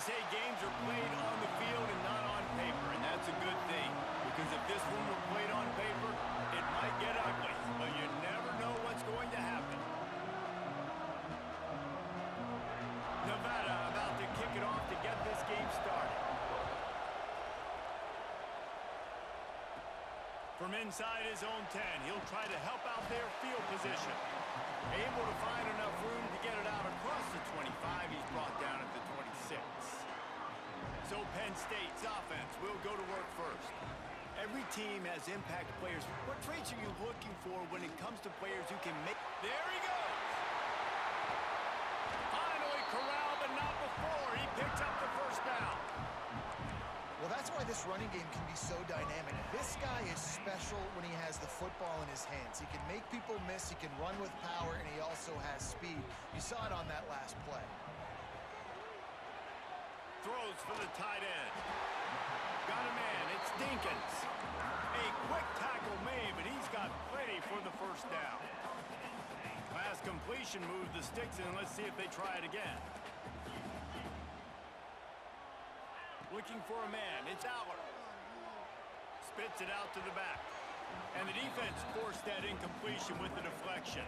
say games are played on the field and not on paper, and that's a good thing. Because if this one were played on paper, it might get ugly, but you never know what's going to happen. Nevada about to kick it off to get this game started. From inside his own 10, he'll try to help out their field position. Able to find enough room to get it out across the 25. He's brought down at the 26. So Penn State's offense will go to work first. Every team has impact players. What traits are you looking for when it comes to players who can make... There he goes! Finally corralled, but not before. He picks up the first down. Well, that's why this running game can be so dynamic. This guy is special when he has the football in his hands. He can make people miss, he can run with power, and he also has speed. You saw it on that last play. Throws for the tight end. Got a man, it's Dinkins. A quick tackle made, but he's got plenty for the first down. Pass completion moves the sticks in. Let's see if they try it again. Looking for a man, it's Aller. Spits it out to the back. And the defense forced that incompletion with the deflection.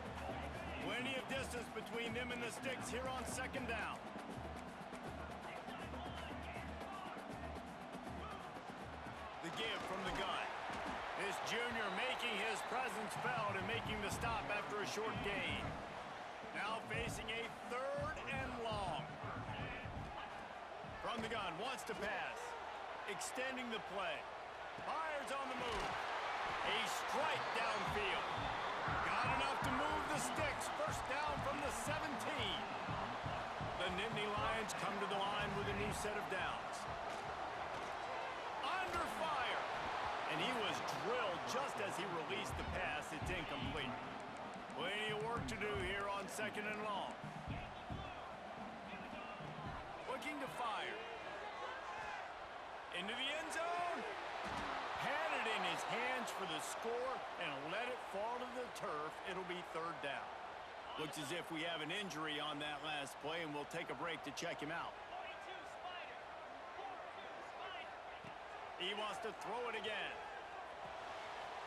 Plenty of distance between them and the sticks here on second down. The give from the gun. This junior making his presence felt and making the stop after a short gain. Now facing a 3rd and long. From the gun, wants to pass. Extending the play. Fires on the move. A strike downfield. Got enough to move the sticks. First down from the 17. The Nittany Lions come to the line with a new set of downs. Under fire. And he was drilled just as he released the pass. It's incomplete. Plenty of work to do here on 2nd and long. Looking to fire. Into the end zone. Had it in his hands for the score and let it fall to the turf. It'll be 3rd down. Looks as if we have an injury on that last play, and we'll take a break to check him out. He wants to throw it again.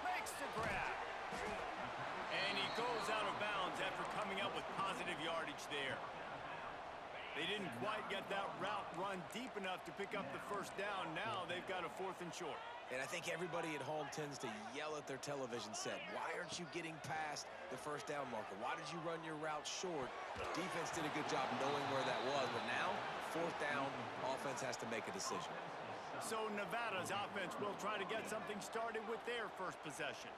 Makes the grab. And he goes out of bounds after coming up with positive yardage there. They didn't quite get that route run deep enough to pick up the first down. Now they've got a 4th and short. And I think everybody at home tends to yell at their television set. Why aren't you getting past the first down marker? Why did you run your route short? Defense did a good job knowing where that was. But now, 4th down, offense has to make a decision. So Nevada's offense will try to get something started with their first possession.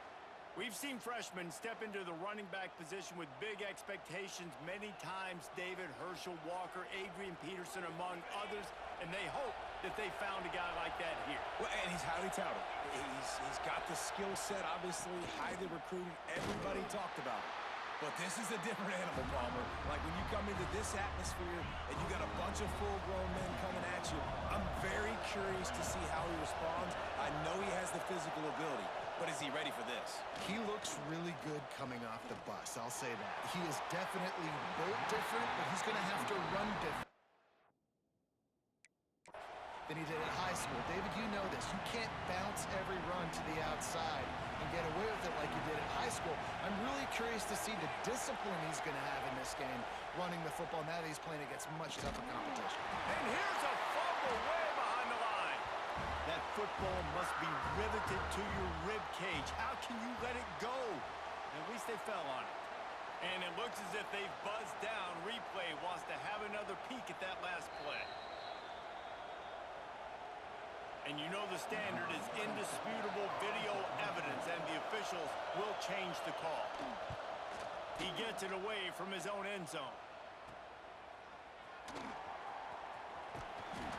We've seen freshmen step into the running back position with big expectations many times. David, Herschel, Walker, Adrian Peterson, among others, and they hope that they found a guy like that here. Well, and he's highly touted. He's got the skill set, obviously, highly recruited. Everybody talked about it. But this is a different animal, Palmer. Like when you come into this atmosphere and you got a bunch of full-grown men coming at you, I'm very curious to see how he responds. I know he has the physical ability, but is he ready for this? He looks really good coming off the bus, I'll say that. He is definitely built different, but he's going to have to run different than he did at high school. David, you know this. You can't bounce every run to the outside and get away with it like you did at high school. I'm really curious to see the discipline he's going to have in this game running the football now that he's playing against much tougher competition. And here's a fumble way behind the line. That football must be riveted to your rib cage. How can you let it go? At least they fell on it. And it looks as if they've buzzed down. Replay wants to have another peek at that last play. And you know the standard is indisputable video evidence, and the officials will change the call. He gets it away from his own end zone.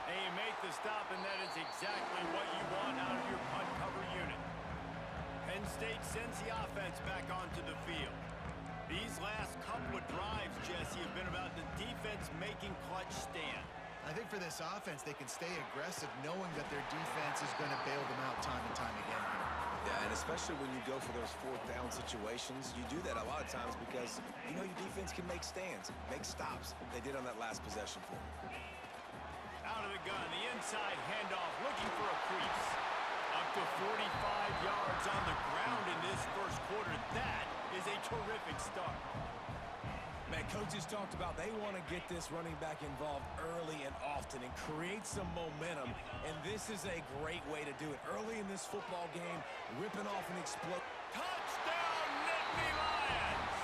And you make the stop, and that is exactly what you want out of your punt cover unit. Penn State sends the offense back onto the field. These last couple of drives, Jesse, have been about the defense making clutch stand. I think for this offense, they can stay aggressive knowing that their defense is going to bail them out time and time again. Yeah, and especially when you go for those 4th down situations, you do that a lot of times because you know your defense can make stands, make stops. They did on that last possession for them. Out of gun, the inside handoff, looking for a crease. Up to 45 yards on the ground in this first quarter. That is a terrific start. Man, coaches talked about they want to get this running back involved early and often and create some momentum, and this is a great way to do it. Early in this football game, ripping off an explode. Touchdown, Nittany Lions!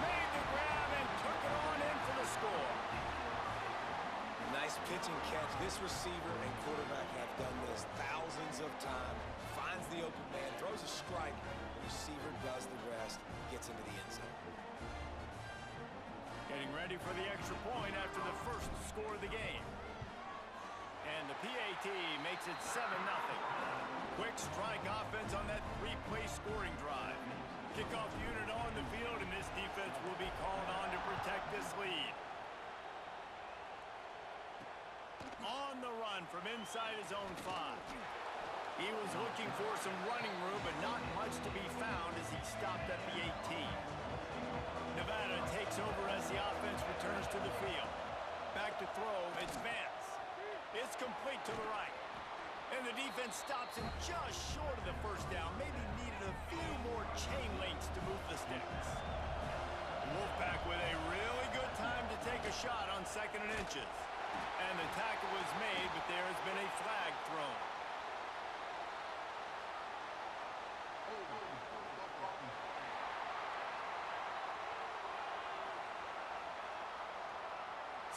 Made the grab and took it on in for the score. Nice pitch and catch. This receiver and quarterback have done this thousands of times. Finds the open man, throws a strike. The receiver does the rest, gets into the end zone. Getting ready for the extra point after the first score of the game. And the PAT makes it 7-0. Quick strike offense on that three-play scoring drive. Kickoff unit on the field, and this defense will be called on to protect this lead. On the run from inside his own 5. He was looking for some running room, but not much to be found as he stopped at the 18. Nevada takes over as the offense returns to the field. Back to throw, it's Vance. It's complete to the right. And the defense stops him just short of the first down. Maybe needed a few more chain links to move the sticks. Wolfpack with a really good time to take a shot on 2nd and inches. And the tackle was made, but there has been a flag thrown.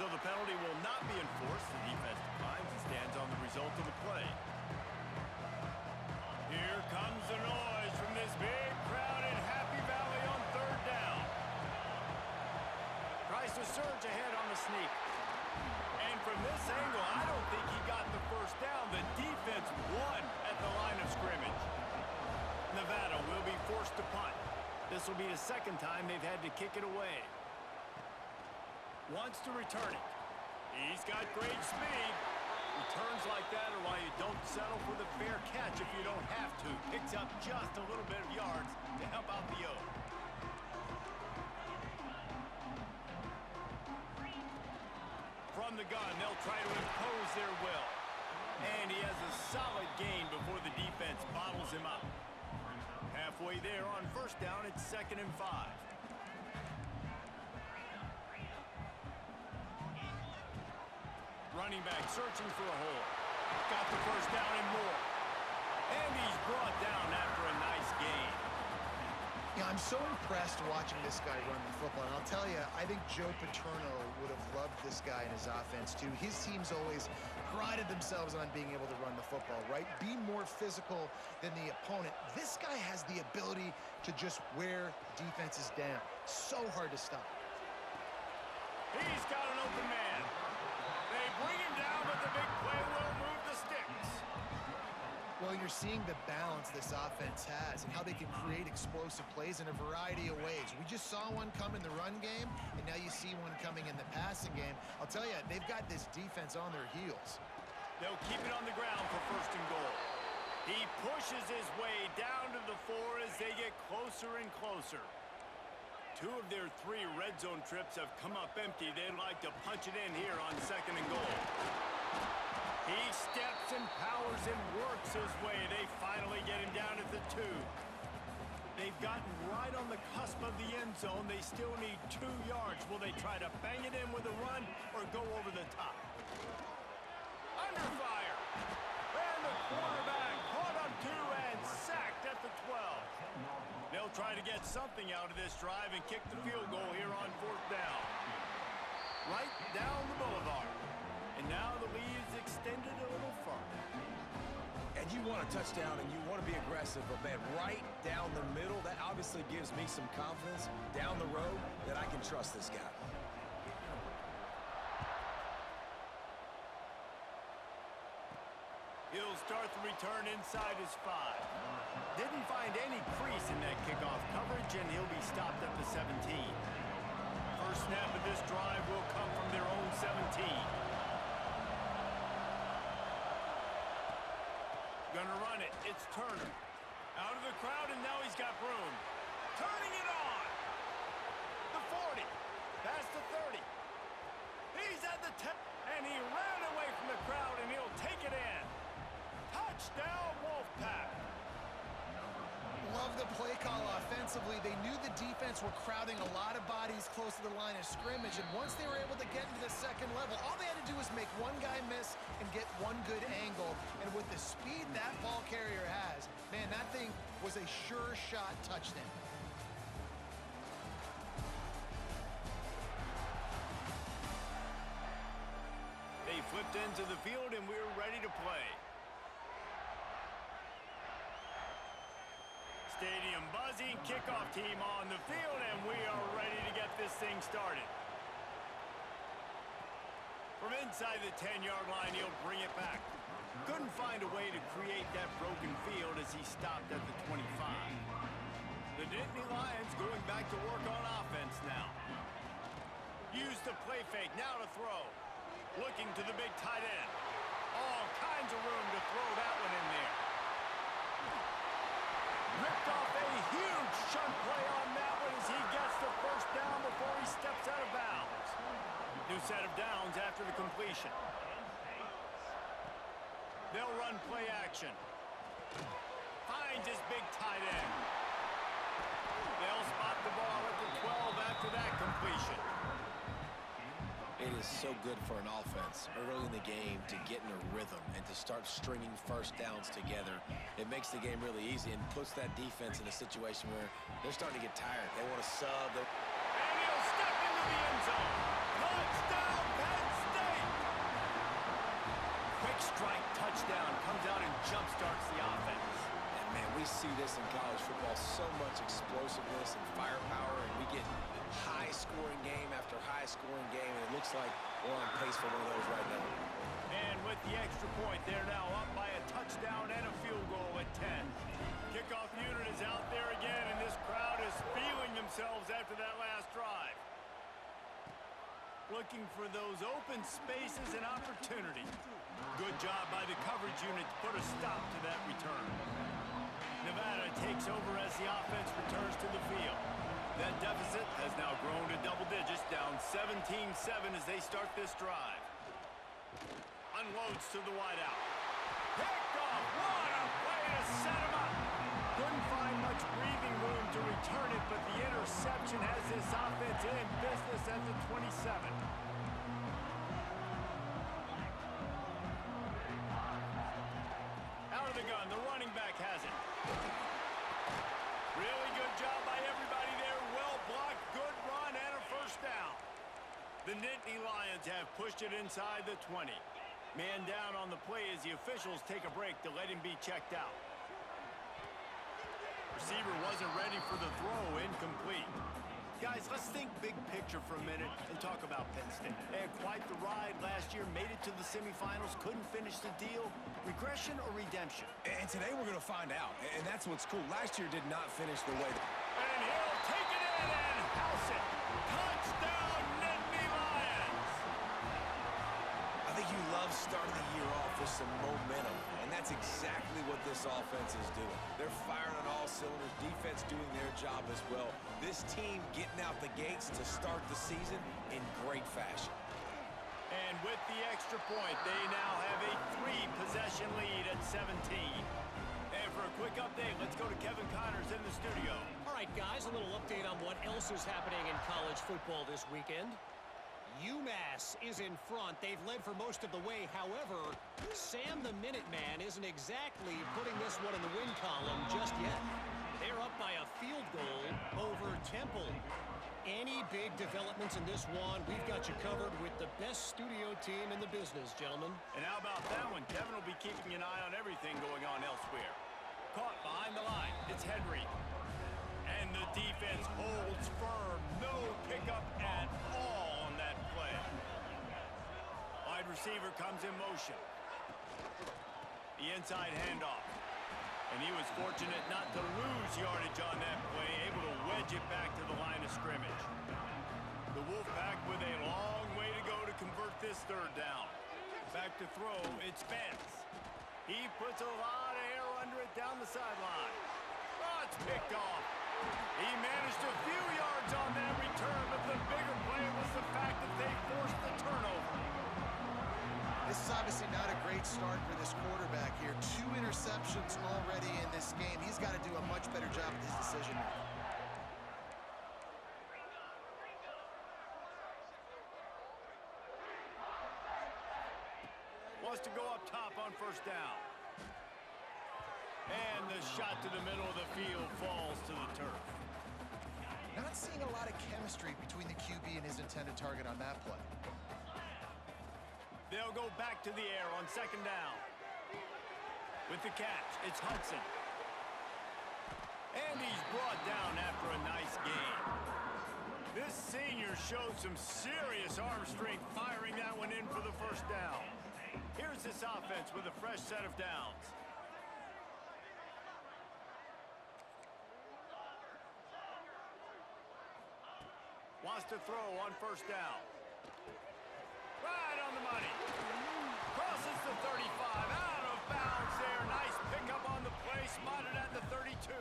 So the penalty will not be enforced. The defense declines and stands on the result of the play. Here comes the noise from this big crowd in Happy Valley on 3rd down. Tries to surge ahead on the sneak. And from this angle, I don't think he got the first down. The defense won at the line of scrimmage. Nevada will be forced to punt. This will be the 2nd time they've had to kick it away. Wants to return it. He's got great speed. Returns like that are why you don't settle for the fair catch if you don't have to. Picks up just a little bit of yards to help out the O. From the gun, they'll try to impose their will. And he has a solid gain before the defense bottles him up. Halfway there on 1st down, it's 2nd and 5. Running back searching for a hole. Got the first down and more. And he's brought down after a nice gain. Yeah, I'm so impressed watching this guy run the football. And I'll tell you, I think Joe Paterno would have loved this guy in his offense too. His teams always prided themselves on being able to run the football, right? Be more physical than the opponent. This guy has the ability to just wear defenses down. So hard to stop. He's got an open man. They bring him down, but the big play will move the sticks. Well, you're seeing the balance this offense has and how they can create explosive plays in a variety of ways. We just saw one come in the run game, and now you see one coming in the passing game. I'll tell you, they've got this defense on their heels. They'll keep it on the ground for 1st and goal. He pushes his way down to the 4 as they get closer and closer. 2 of their 3 red zone trips have come up empty. They'd like to punch it in here on 2nd and goal. He steps and powers and works his way. They finally get him down at the 2. They've gotten right on the cusp of the end zone. They still need 2 yards. Will they try to bang it in with a run or go over the top? Under fire. And the quarterback caught up 2 and sacked at the 12. They'll try to get something out of this drive and kick the field goal here on 4th down. Right down the boulevard. And now the lead is extended a little farther. And you want a touchdown and you want to be aggressive, but man, right down the middle, that obviously gives me some confidence down the road that I can trust this guy. He'll start the return inside his 5. Didn't find any crease in that kickoff coverage, and he'll be stopped at the 17. First snap of this drive will come from their own 17. Gonna run it. It's Turner. Out of the crowd, and now he's got room. Turning it on. The 40. Past the 30. He's at the 10, and he ran away from the crowd, and he'll take it in. Touchdown, Wolfpack. Love the play call offensively. They knew the defense were crowding a lot of bodies close to the line of scrimmage, and once they were able to get into the second level, all they had to do was make one guy miss and get one good angle. And with the speed that ball carrier has, man, that thing was a sure shot touchdown. They flipped into the field, and we're ready to play. Stadium buzzing, kickoff team on the field, and we are ready to get this thing started. From inside the 10-yard line, he'll bring it back. Couldn't find a way to create that broken field as he stopped at the 25. The Nittany Lions going back to work on offense now. Use the play fake, now to throw. Looking to the big tight end. All kinds of room to throw that one in there. Ripped off a huge shunt play on that one as he gets the first down before he steps out of bounds. New set of downs after the completion. They'll run play action. Finds his big tight end. They'll spot the ball at the 12 after that completion. It is so good for an offense early in the game to get in a rhythm and to start stringing first downs together. It makes the game really easy and puts that defense in a situation where they're starting to get tired. They want to sub. And he'll step into the end zone. Touchdown, Penn State! Quick strike touchdown comes out and jumpstarts the offense. And, man, we see this in college football, so much explosiveness and firepower, and we get high-scoring game after high-scoring game, and it looks like we're on pace for one of those right now. And with the extra point, they're now up by a touchdown and a field goal at 10. Kickoff unit is out there again, and this crowd is feeling themselves after that last drive. Looking for those open spaces and opportunity. Good job by the coverage unit to put a stop to that return. Nevada takes over as the offense returns to the field. That deficit has now grown to double digits, down 17-7 as they start this drive. Unloads to the wideout. Picked off. What a way to set him up. Couldn't find much breathing room to return it, but the interception has this offense in business at the 27. Out of the gun, the running back has it. Really good job by everybody there. Well blocked, good run, and a first down. The Nittany Lions have pushed it inside the 20. Man down on the play as the officials take a break to let him be checked out. Receiver wasn't ready for the throw, incomplete. Guys, let's think big picture for a minute and talk about Penn State. They had quite the ride last year, made it to the semifinals, couldn't finish the deal. Regression or redemption? And today we're going to find out. And that's what's cool. Last year did not finish the way. And he'll take it in and house it. Touchdown, Nittany Lions! I think you love starting the year off with some momentum, and that's exactly what this offense is doing. They're firing on all cylinders, defense doing their job as well. This team getting out the gates to start the season in great fashion. And with the extra point, they now have a 3-possession lead at 17. And for a quick update, let's go to Kevin Connors in the studio. All right, guys, a little update on what else is happening in college football this weekend. UMass is in front. They've led for most of the way. However, Sam the Minuteman isn't exactly putting this one in the win column just yet. They're up by a field goal over Temple. Any big developments in this one, we've got you covered with the best studio team in the business, gentlemen. And how about that one? Kevin will be keeping an eye on everything going on elsewhere. Caught behind the line. It's Henry. And the defense holds firm. No pickup at all on that play. Wide receiver comes in motion. The inside handoff. And he was fortunate not to lose yardage on that play, able to wedge it back to the line of scrimmage. The Wolfpack with a long way to go to convert this third down. Back to throw, it's Spence. He puts a lot of air under it down the sideline. Oh, shot's picked off. He managed a few yards on that return, but the bigger play was the fact that they forced the turnover. This is obviously not a great start for this quarterback here. 2 interceptions already in this game. He's got to do a much better job with his decision making. Wants to go up top on first down. And the shot to the middle of the field falls to the turf. Not seeing a lot of chemistry between the QB and his intended target on that play. They'll go back to the air on second down. With the catch, it's Hudson. And he's brought down after a nice game. This senior showed some serious arm strength firing that one in for the first down. Here's this offense with a fresh set of downs. Wants to throw on first down. Right on the money. Crosses the 35. Out of bounds there. Nice pickup on the play. Spotted at the 32.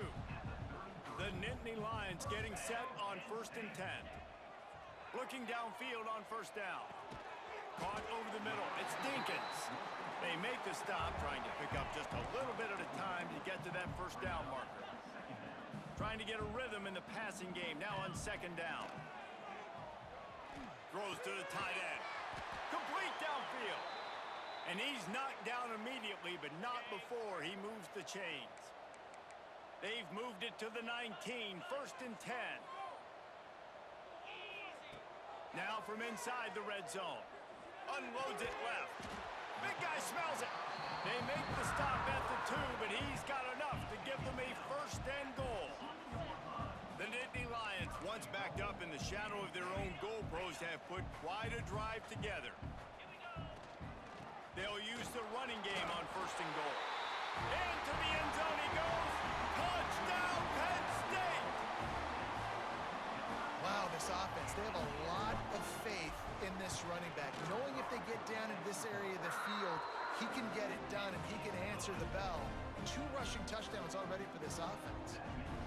The Nittany Lions getting set on 1st and 10. Looking downfield on first down. Caught over the middle. It's Dinkins. They make the stop, trying to pick up just a little bit at a time to get to that first down marker. Trying to get a rhythm in the passing game. Now on second down. Throws to the tight end. Complete downfield. And he's knocked down immediately, but not before he moves the chains. They've moved it to the 19, 1st and 10. Now from inside the red zone. Unloads it left. Big guy smells it. They make the stop at the 2, but he's got enough to give them a 1st and goal. The Nittany Lions, once backed up in the shadow of their own goal post, have put quite a drive together. They'll use the running game on 1st and goal. Into the end zone he goes. Touchdown, Penn State! Wow, this offense, they have a lot of faith in this running back. Knowing if they get down in this area of the field, he can get it done and he can answer the bell. 2 rushing touchdowns already for this offense.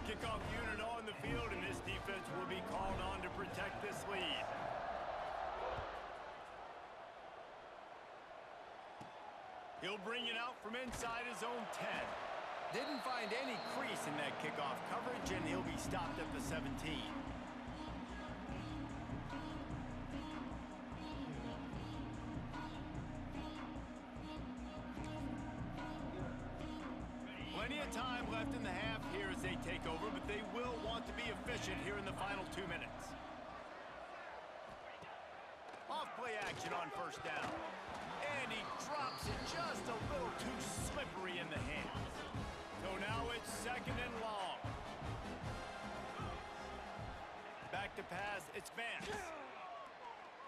Kickoff unit on the field, and this defense will be called on to protect this lead. He'll bring it out from inside his own 10. Didn't find any crease in that kickoff coverage, and he'll be stopped at the 17. Plenty of time left in the half here as they take over, but they will want to be efficient here in the final 2 minutes. Off-play action on first down. And he drops it just a little too slippery in the hands. So now it's 2nd and long. Back to pass, it's Vance.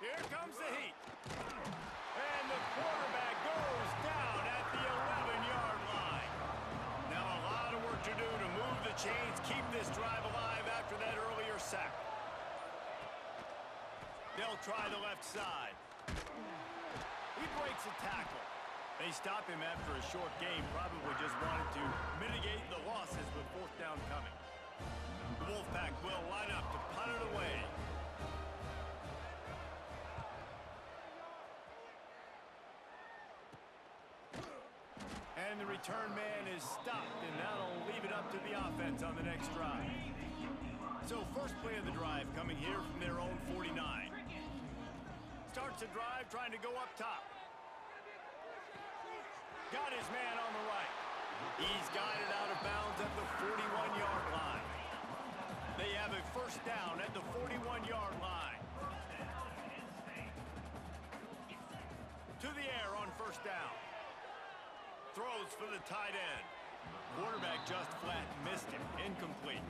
Here comes the heat. And the quarterback goes down at the 11-yard line. Now a lot of work to do to move the chains, keep this drive alive after that earlier sack. They'll try the left side. He breaks a tackle. They stop him after a short game, probably just wanted to mitigate the losses with 4th down coming. The Wolfpack will line up to punt it away. And the return man is stopped, and that'll leave it up to the offense on the next drive. So first play of the drive coming here from their own 49. Starts the drive trying to go up top. Got his man on the right. He's guided out of bounds at the 41-yard line. They have a first down at the 41-yard line. To the air on first down. Throws for the tight end. Quarterback just flat missed him. Incomplete.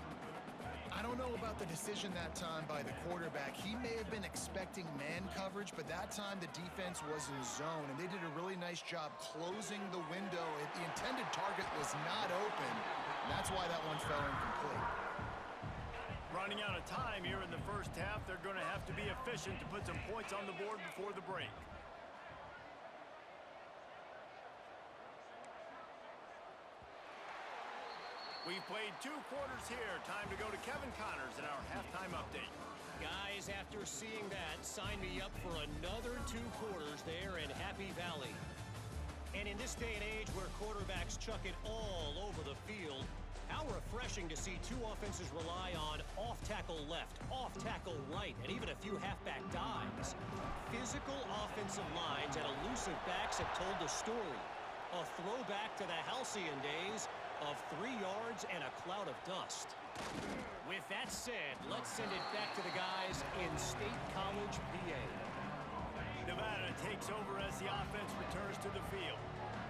I don't know about the decision that time by the quarterback. He may have been expecting man coverage, but that time the defense was in zone, and they did a really nice job closing the window. The intended target was not open. That's why that one fell incomplete. Running out of time here in the first half, they're going to have to be efficient to put some points on the board before the break. We've played 2 quarters here. Time to go to Kevin Connors in our halftime update. Guys, after seeing that, sign me up for another 2 quarters there in Happy Valley. And in this day and age where quarterbacks chuck it all over the field, how refreshing to see 2 offenses rely on off-tackle left, off-tackle right, and even a few halfback dives. Physical offensive lines and elusive backs have told the story. A throwback to the halcyon days of 3 yards and a cloud of dust. With that said, let's send it back to the guys in State College, PA. Nevada takes over as the offense returns to the field.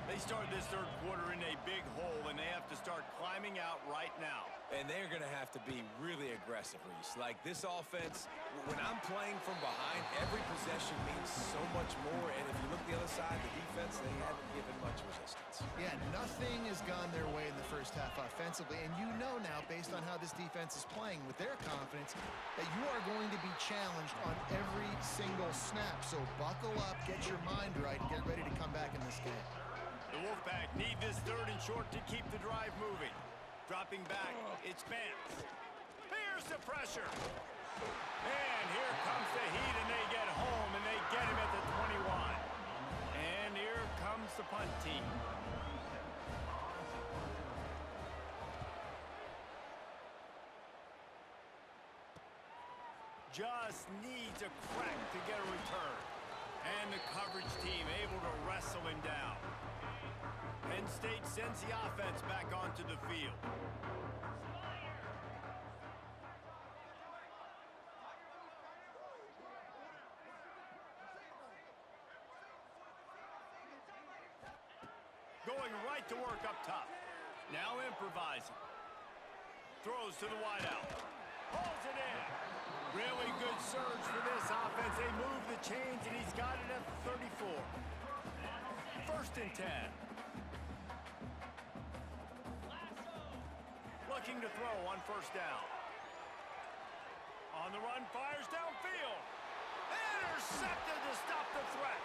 They start this 3rd quarter in a big hole, and they have to start climbing out right now. And they're going to have to be really aggressive, Reese. Like this offense, when I'm playing from behind, every possession means so much more. And if you look the other side, the defense, they haven't given much resistance. Yeah, nothing has gone their way in the first half offensively. And you know now, based on how this defense is playing with their confidence, that you are going to be challenged on every single snap. So buckle up, get your mind right, and get ready to come back in this game. The Wolfpack need this 3rd and short to keep the drive moving. Dropping back, it's Vance. Here's the pressure. And here comes the heat, and they get home, and they get him at the 21. And here comes the punt team. Just needs a crack to get a return. And the coverage team able to wrestle him down. Penn State sends the offense back onto the field. Going right to work up top. Now improvising. Throws to the wideout. Pulls it in. Really good surge for this offense. They move the chains, and he's got it at the 34. 1st and 10. Looking to throw on 1st down. On the run, fires downfield. Intercepted to stop the threat.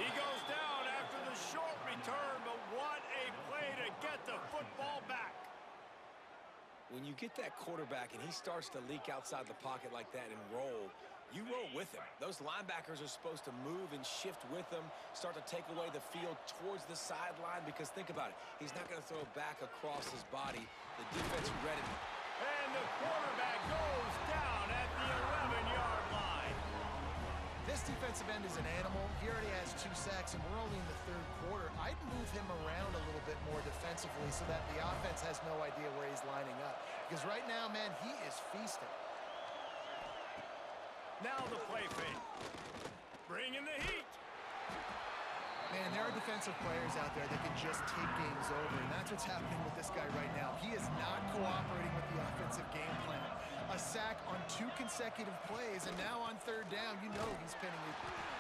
He goes down after the short return, but what a play to get the football back. When you get that quarterback and he starts to leak outside the pocket like that and roll, you roll with him. Those linebackers are supposed to move and shift with him, start to take away the field towards the sideline, because think about it, he's not going to throw back across his body. The defense read it. And the quarterback goes down at the 11-yard line. This defensive end is an animal. He already has 2 sacks, and we're only in the 3rd quarter. I'd move him around a little bit more defensively so that the offense has no idea where he's lining up. Because right now, man, he is feasting. Now the play fake. Bring in the heat. Man, there are defensive players out there that can just take games over, and that's what's happening with this guy right now. He is not cooperating with the offensive game plan. A sack on 2 consecutive plays, and now on 3rd down, you know he's pinning it.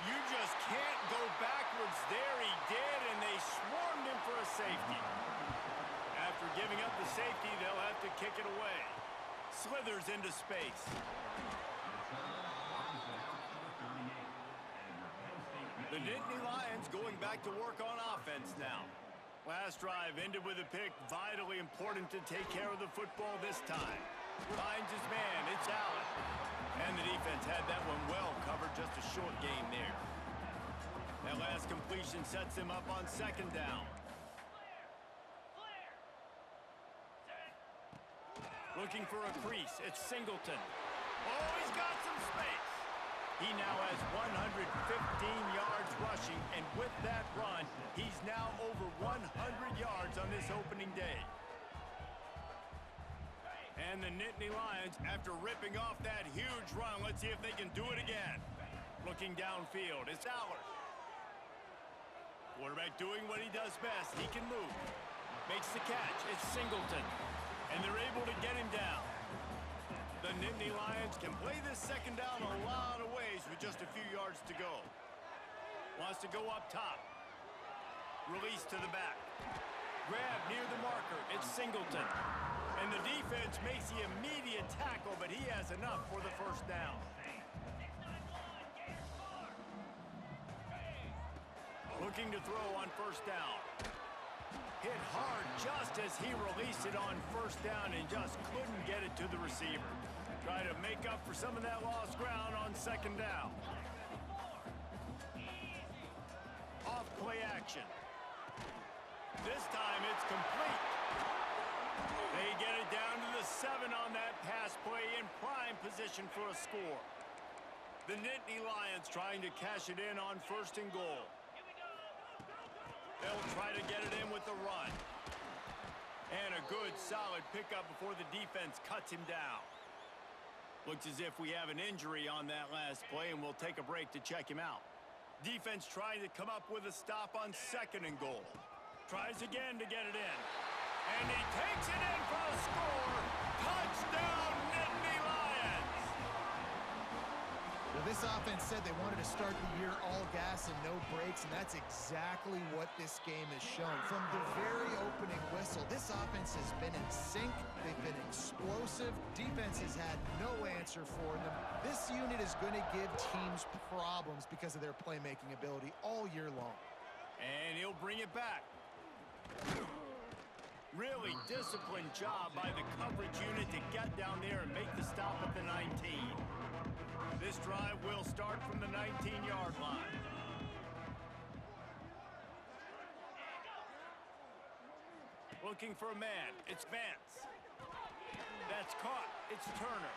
You just can't go backwards there. He did, and they swarmed him for a safety. After giving up the safety, they'll have to kick it away. Slithers into space. The Nittany Lions going back to work on offense now. Last drive ended with a pick. Vitally important to take care of the football this time. Finds his man. It's Allen. And the defense had that one well covered. Just a short gain there. That last completion sets him up on 2nd down. Looking for a crease. It's Singleton. Oh, he's got some space. He now has 115 yards rushing, and with that run, he's now over 100 yards on this opening day. And the Nittany Lions, after ripping off that huge run, let's see if they can do it again. Looking downfield, it's Allard. Quarterback doing what he does best. He can move. Makes the catch. It's Singleton. And they're able to get him down. The Nittany Lions can play this 2nd down a lot of ways with just a few yards to go. Wants to go up top. Release to the back. Grab near the marker. It's Singleton. And the defense makes the immediate tackle, but he has enough for the 1st down. Looking to throw on 1st down. Hit hard just as he released it on first down and just couldn't get it to the receiver. Try to make up for some of that lost ground on second down. Off play action. This time it's complete. They get it down to the 7 on that pass play in prime position for a score. The Nittany Lions trying to cash it in on first and goal. They'll try to get it in with the run. And a good, solid pickup before the defense cuts him down. Looks as if we have an injury on that last play, and we'll take a break to check him out. Defense trying to come up with a stop on second and goal. Tries again to get it in. And he takes it in for a score. Touchdown, Nittany Lions! Well, this offense said they wanted to start the year all gas and no brakes, and that's exactly what this game has shown. From the very opening whistle, this offense has been in sync. They've been explosive. Defense has had no answer for them. This unit is going to give teams problems because of their playmaking ability all year long. And he'll bring it back. Really disciplined job by the coverage unit to get down there and make the stop at the 19. This drive will start from the 19-yard line. Looking for a man. It's Vance. That's caught. It's Turner.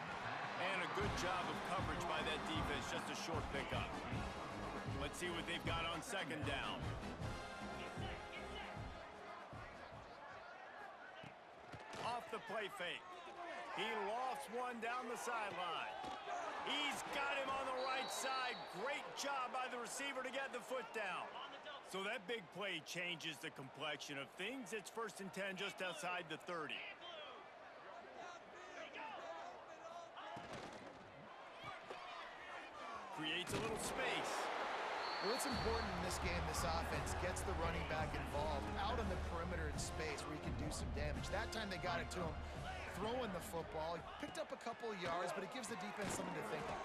And a good job of coverage by that defense. Just a short pickup. Let's see what they've got on second down. Off the play fake. He lofts one down the sideline. He's got him on the right side. Great job by the receiver to get the foot down. So that big play changes the complexion of things. It's first and 10 just outside the 30. Creates a little space. Well, it's important in this game, this offense gets the running back involved out on the perimeter in space where he can do some damage. That time they got it to him throwing the football. He picked up a couple of yards, but it gives the defense something to think of.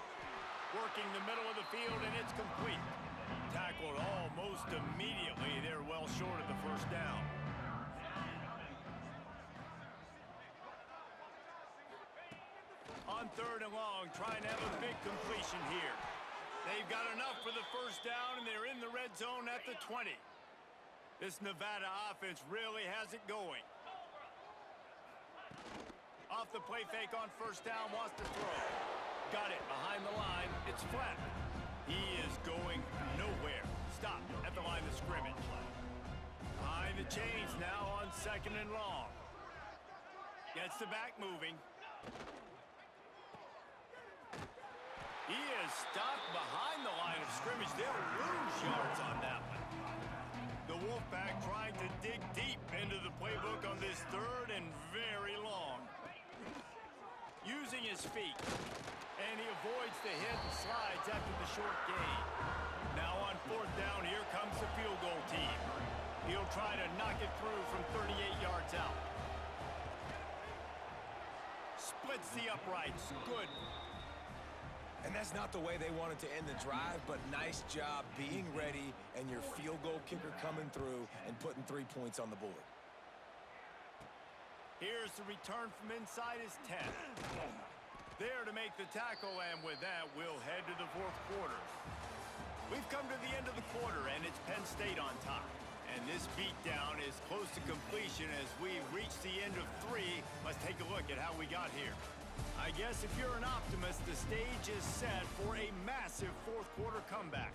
Working the middle of the field, and it's complete. Tackled almost immediately. They're well short of the first down. On third and long, trying to have a big completion here. They've got enough for the first down, and they're in the red zone at the 20. This Nevada offense really has it going. Off the play fake on first down, wants to throw. Got it behind the line. It's flat. He is going nowhere. Stop at the line of scrimmage. Behind the chains now on second and long. Gets the back moving. He is stopped behind the line of scrimmage. They'll lose yards on that one. The Wolfpack trying to dig deep into the playbook on this third and very long. Using his feet. And he avoids the hit and slides after the short gain. Now on fourth down, here comes the field goal team. He'll try to knock it through from 38 yards out. Splits the uprights. Good. And that's not the way they wanted to end the drive, but nice job being ready and your field goal kicker coming through and putting 3 points on the board. Here's the return from inside his 10. There to make the tackle, and with that, we'll head to the fourth quarter. We've come to the end of the quarter, and it's Penn State on top. And this beatdown is close to completion as we've reached the end of 3. Let's take a look at how we got here. I guess if you're an optimist, the stage is set for a massive fourth quarter comeback.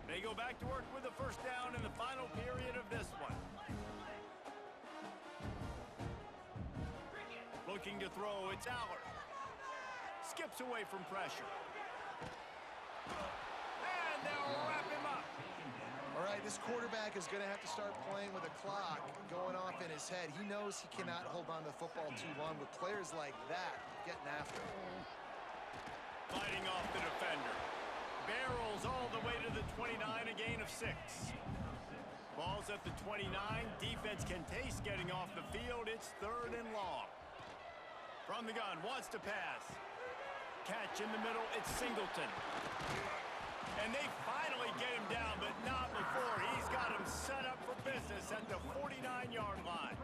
They go back to work with the first down in the final period of this one. Looking to throw, it's Allard. Skips away from pressure. And they'll wrap him up. All right, this quarterback is going to have to start playing with a clock going off in his head. He knows he cannot hold on to the football too long with players like that getting after him. Fighting off the defender. Barrels all the way to the 29, a gain of 6. Ball's at the 29. Defense can taste getting off the field. It's third and long. From the gun, wants to pass. Catch in the middle, it's Singleton. And they finally get him down, but not before. He's got him set up for business at the 49-yard line.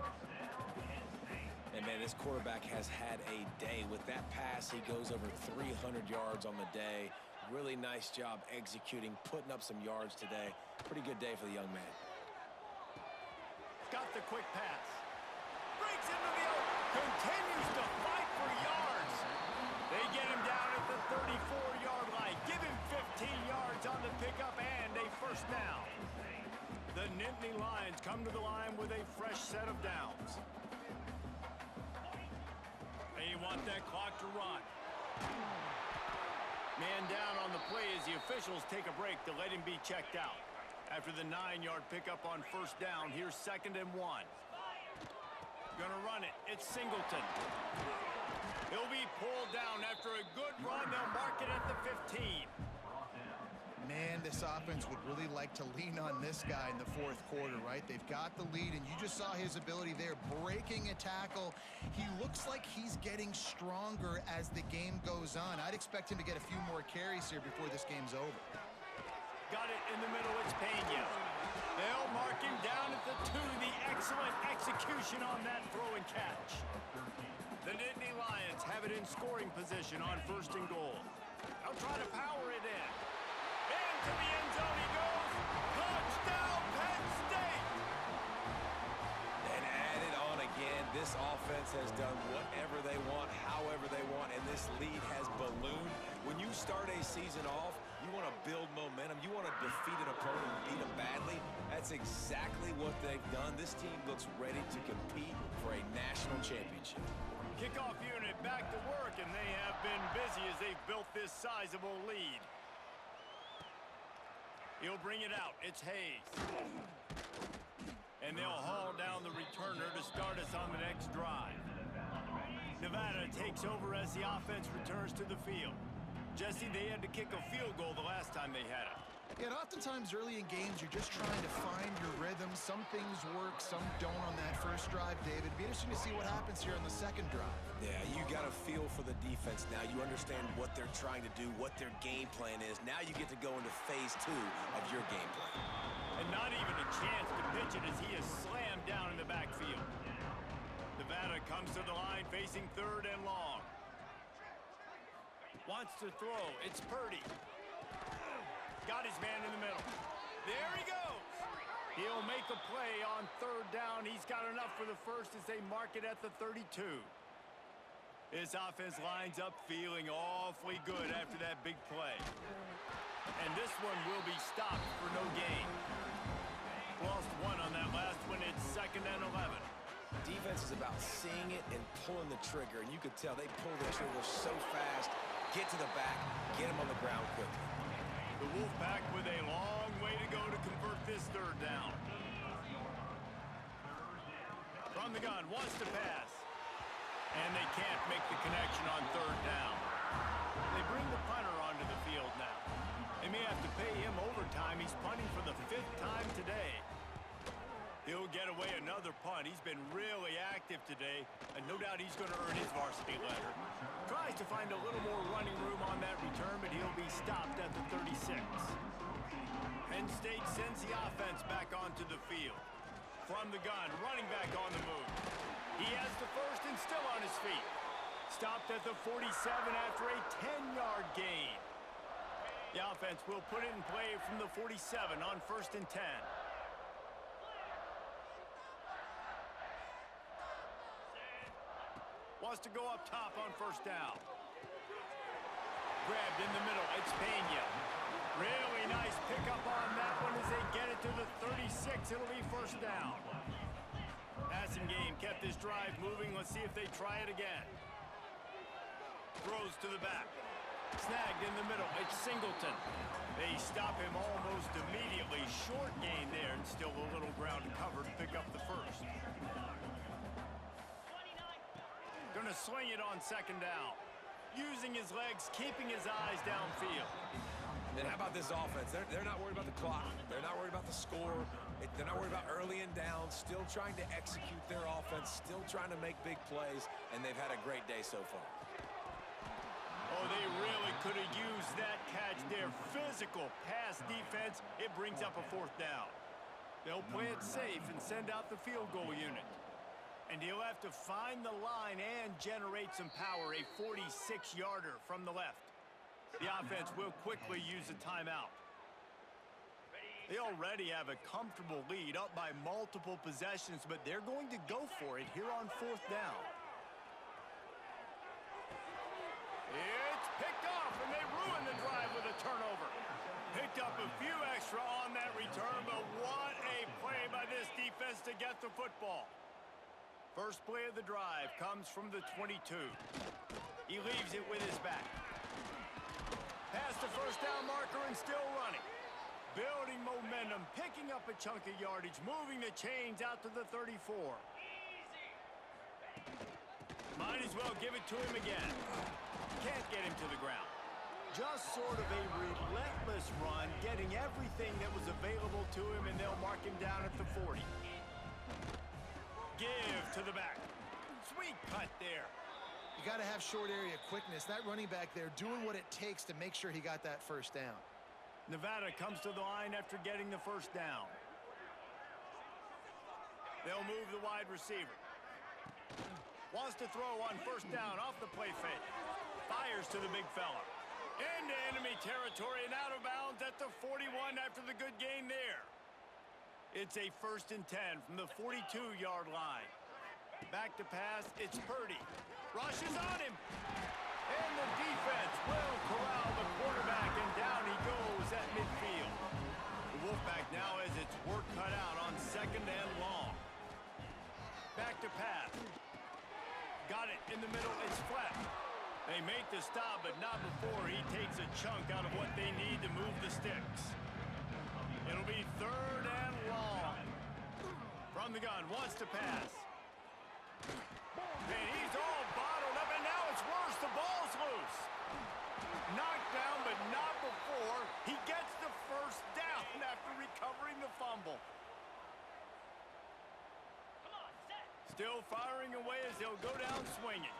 And, man, this quarterback has had a day. With that pass, he goes over 300 yards on the day. Really nice job executing, putting up some yards today. Pretty good day for the young man. Got the quick pass. Breaks into the open. Continues to fight for yards. They get him down at the 34-yard line. Give him 15 yards on the pickup and a first down. The Nittany Lions come to the line with a fresh set of downs. They want that clock to run. Man down on the play as the officials take a break to let him be checked out. After the 9-yard pickup on first down, here's 2nd and 1. Gonna run it. It's Singleton. He'll be pulled down after a good run. They'll mark it at the 15. Man, this offense would really like to lean on this guy in the fourth quarter, right? They've got the lead, and you just saw his ability there, breaking a tackle. He looks like he's getting stronger as the game goes on. I'd expect him to get a few more carries here before this game's over. Got it in the middle. It's Pena. They'll mark him down at the 2. The excellent execution on that throw and catch. The Nittany Lions have it in scoring position on 1st and goal. They'll try to power it in. Into the end zone he goes. Touchdown, Penn State! And add it on again. This offense has done whatever they want, however they want, and this lead has ballooned. When you start a season off, you want to build momentum. You want to defeat an opponent and beat them badly. That's exactly what they've done. This team looks ready to compete for a national championship. Kickoff unit back to work, and they have been busy as they've built this sizable lead. He'll bring it out. It's Hayes. And they'll haul down the returner to start us on the next drive. Nevada takes over as the offense returns to the field. Jesse, they had to kick a field goal the last time they had it. Yeah, and oftentimes early in games, you're just trying to find your rhythm. Some things work, some don't on that first drive, David. It'd be interesting to see what happens here on the second drive. Yeah, you got a feel for the defense now. You understand what they're trying to do, what their game plan is. Now you get to go into phase 2 of your game plan. And not even a chance to pitch it as he is slammed down in the backfield. Nevada comes to the line facing 3rd and long. Wants to throw. It's Purdy. Got his man in the middle. There he goes. He'll make a play on 3rd down. He's got enough for the first as they mark it at the 32. This offense lines up feeling awfully good after that big play. And this one will be stopped for no gain. Lost 1 on that last one. It's 2nd and 11. Defense is about seeing it and pulling the trigger, and you could tell they pull the trigger so fast, get to the back, get him on the ground quickly. The Wolfpack with a long way to go to convert this 3rd down. From the gun, wants to pass. And they can't make the connection on 3rd down. They bring the punter onto the field now. They may have to pay him overtime. He's punting for the 5th time today. He'll get away another punt. He's been really active today, and no doubt he's going to earn his varsity letter. Tries to find a little more running room on that return, but he'll be stopped at the 36. Penn State sends the offense back onto the field. From the gun, running back on the move. He has the first and still on his feet. Stopped at the 47 after a 10-yard gain. The offense will put it in play from the 47 on 1st and 10. Wants to go up top on 1st down. Grabbed in the middle. It's Pena. Really nice pickup on that one as they get it to the 36. It'll be 1st down. Passing game kept this drive moving. Let's see if they try it again. Throws to the back. Snagged in the middle. It's Singleton. They stop him almost immediately. Short gain there and still a little ground to cover to pick up the first. Going to swing it on 2nd down. Using his legs, keeping his eyes downfield. And how about this offense? They're not worried about the clock. They're not worried about the score. They're not worried about early and down. Still trying to execute their offense. Still trying to make big plays. And they've had a great day so far. Oh, they really could have used that catch there. Physical pass defense. It brings up a 4th down. They'll play it safe and send out the field goal unit. And he'll have to find the line and generate some power. A 46-yarder from the left. The offense will quickly use a timeout. They already have a comfortable lead, up by multiple possessions, but they're going to go for it here on 4th down. It's picked off, and they ruin the drive with a turnover. Picked up a few extra on that return, but what a play by this defense to get the football. First play of the drive comes from the 22. He leaves it with his back. Past the first down marker and still running. Building momentum, picking up a chunk of yardage, moving the chains out to the 34. Might as well give it to him again. Can't get him to the ground. Just sort of a relentless run, getting everything that was available to him, and they'll mark him down at the 40. Give to the back. Sweet cut there. You got to have short area quickness. That running back there doing what it takes to make sure he got that first down. Nevada comes to the line after getting the first down. They'll move the wide receiver. Wants to throw on first down off the play fake. Fires to the big fella. Into enemy territory and out of bounds at the 41 after the good gain there. It's a 1st and 10 from the 42-yard line. Back to pass, it's Purdy. Rushes on him. And the defense will corral the quarterback, and down he goes at midfield. The Wolfpack now has its work cut out on 2nd and long. Back to pass. Got it in the middle, it's flat. They make the stop, but not before he takes a chunk out of what they need to move the sticks. It'll be 3rd and long. From the gun, wants to pass. And he's all bottled up, and now it's worse. The ball's loose. Knocked down, but not before. He gets the first down after recovering the fumble. Still firing away as they'll go down swinging.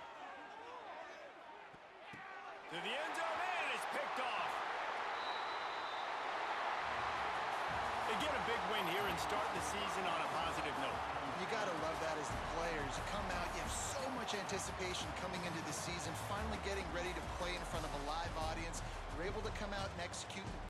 To the end zone, and it's picked off. They get a big win here and start the season on a positive note. You got to love that as the players. You come out, you have so much anticipation coming into the season, finally getting ready to play in front of a live audience. You're able to come out and execute